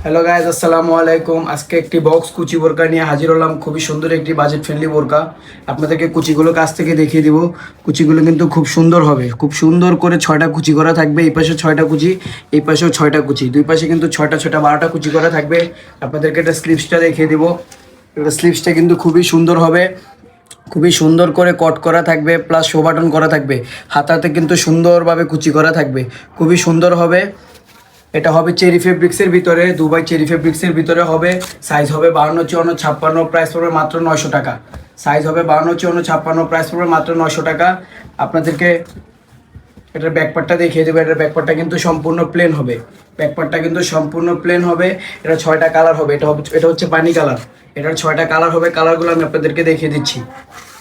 Hello guys, আসসালামু আলাইকুম। আজকে একটি বক্স কুচি বোরকা নিয়ে হাজির হলাম। খুবই সুন্দর একটি বাজেট ফ্রেন্ডলি বোরকা। আপনাদেরকে কুচিগুলো কাছ থেকে দেখিয়ে দিব। কুচিগুলো কিন্তু খুব সুন্দর হবে, খুব সুন্দর করে 6টা কুচি করা থাকবে। এই পাশে 6টা কুচি, এই পাশেও 6টা কুচি, দুই পাশে কিন্তু 6টা 6টা 12টা কুচি করা থাকবে। আপনাদেরকে এটা স্লিভসটা দেখিয়ে দিব। এটা স্লিভসটা কিন্তু খুবই সুন্দর হবে, খুবই সুন্দর করে কট করা থাকবে, প্লাস শো বাটন করা থাকবে। হাতাতে কিন্তু সুন্দরভাবে কুচি করা থাকবে, খুবই সুন্দর হবে। এটা হবে চেরি ফেব্রিক্সের ভিতরে, দুবাই চেরি ফেব্রিক্সের ভিতরে হবে। সাইজ হবে 52, 54, 56, প্রাইস পড়বে মাত্র 900 টাকা। সাইজ হবে 52, 54, 56, প্রাইস পড়বে মাত্র 900 টাকা। আপনাদেরকে এটার ব্যাকপার্টটা দেখিয়ে দেবো। এটার ব্যাকপার্টটা কিন্তু সম্পূর্ণ প্লেন হবে, ব্যাকপার্টটা কিন্তু সম্পূর্ণ প্লেন হবে। এটা 6টা কালার হবে। এটা হচ্ছে পানি কালার। এটার 6টা কালার হবে। কালারগুলো আমি আপনাদেরকে দেখিয়ে দিচ্ছি।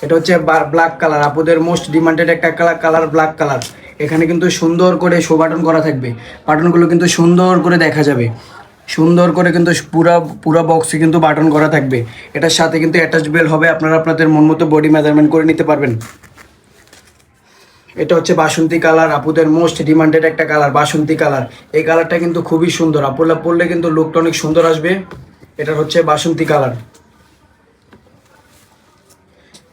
এটা হচ্ছে ব্ল্যাক কালার, আপুদের মোস্ট ডিমান্ডেড একটা কালার ব্ল্যাক কালার। এখানে কিন্তু সুন্দর করে শো বাটন করা থাকবে, বাটনগুলো কিন্তু সুন্দর করে দেখা যাবে, সুন্দর করে কিন্তু পুরা বক্সে কিন্তু বাটন করা থাকবে। এটার সাথে কিন্তু অ্যাটাচ বেল হবে, আপনারা আপনাদের মন মতো বডি মেজারমেন্ট করে নিতে পারবেন। এটা হচ্ছে বাসন্তী কালার, আপুদের মোস্ট ডিমান্ডেড একটা কালার বাসন্তী কালার। এই কালারটা কিন্তু খুবই সুন্দর, আপুরা পরলে কিন্তু লুকটা অনেক সুন্দর আসবে। এটা হচ্ছে বাসন্তী কালার।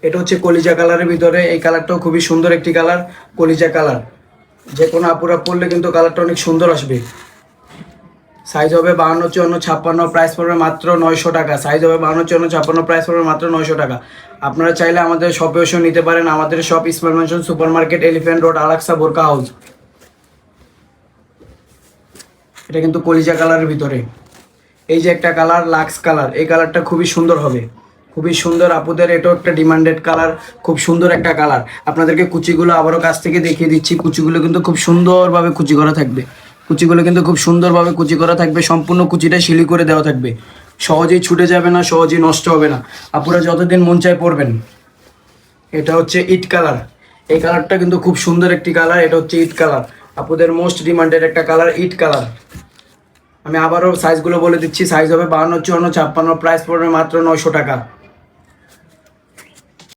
এটা হচ্ছে কলিজা কালারের ভিতরে। এই কালারটাও খুবই সুন্দর একটি কালার, কলিজা কালার। যে কোনো আপুরা পরলে কিন্তু কালারটা অনেক সুন্দর আসবে। সাইজ হবে 52, 54, 56, প্রাইস পড়বে মাত্র 900 টাকা। সাইজ হবে 52, 54, 56, প্রাইস পড়বে মাত্র 900 টাকা। আপনারা চাইলে আমাদের শপে এসেও নিতে পারেন। আমাদের shop Ismail mansion super market, elephant road, আলাক্সা বোরকা হাউস। এটা কিন্তু কলিজা কালারের ভিতরে। এই যে একটা কালার লাক্স কালার, এই কালারটা খুবই সুন্দর হবে, খুবই সুন্দর। আপুদের এটাও একটা ডিমান্ডেড কালার, খুব সুন্দর একটা কালার। আপনাদেরকে কুচিগুলো আবারও কাছ থেকে দেখিয়ে দিচ্ছি। কুচিগুলো কিন্তু খুব সুন্দরভাবে কুচি করা থাকবে, কুচিগুলো কিন্তু খুব সুন্দরভাবে কুচি করা থাকবে। সম্পূর্ণ কুচিটা শিলি করে দেওয়া থাকবে, সহজেই ছুটে যাবে না, সহজেই নষ্ট হবে না। আপুরা যতদিন মন চায় পরবেন। এটা হচ্ছে ইট কালার। এই কালারটা কিন্তু খুব সুন্দর একটি কালার। এটা হচ্ছে ইট কালার, আপুদের মোস্ট ডিমান্ডেড একটা কালার, ইট কালার। আমি আবারও সাইজগুলো বলে দিচ্ছি। সাইজ হবে 52, 54, 56, প্রাইস পড়বে মাত্র 900 টাকা।